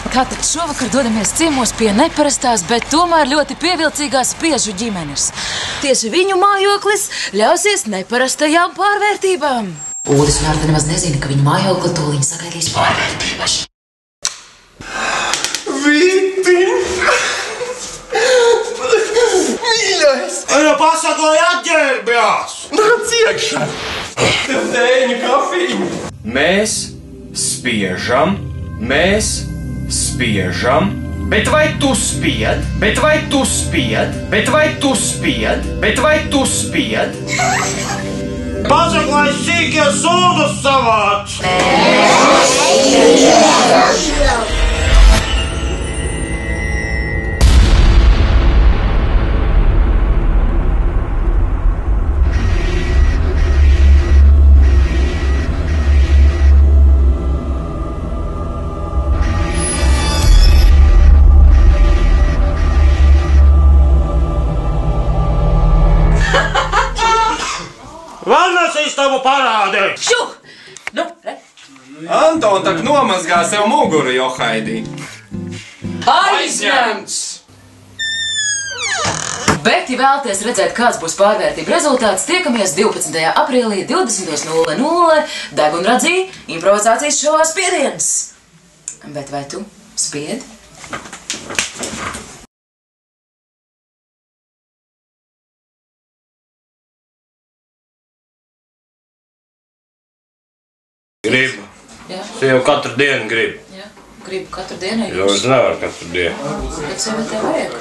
Tātad šovakar dodamies ciemos pie neparastās, bet tomēr ļoti pievilcīgās Spiežu ģimenes. Tieši viņu mājoklis ļausies neparastajām pārvērtībām. Uldis un Arta nemaz nezina, ka viņu mājokli tūliņ sagaidīs pārvērtības. Vītiņ! Mīļais! Viņa pasakoja atģērbjās! Nāc iekšā! Tev dēņu kafiju! Mēs spiežam, bet vai tu spied? Bet vai tu spied? Bet vai tu spied? Bet vai tu spied? Pasakoja sīkie sūdus savāc! Vannas istabu parādi! Šu! Nu, re? Anton tak nomazgā sev muguru, Johaidī. Aizņemts! Bet, ja vēlaties redzēt, kāds būs pārvērtība rezultāts, tiekamies 12. aprīlī 20:00 Degunradzī improvizācijas šovā Spiediens. Bet vai tu spied? Gribu. Jā. Sievu katru dienu gribu. Jā. Gribu katru dienu. Jo es nevaru katru dienu. Bet sievietē vajag.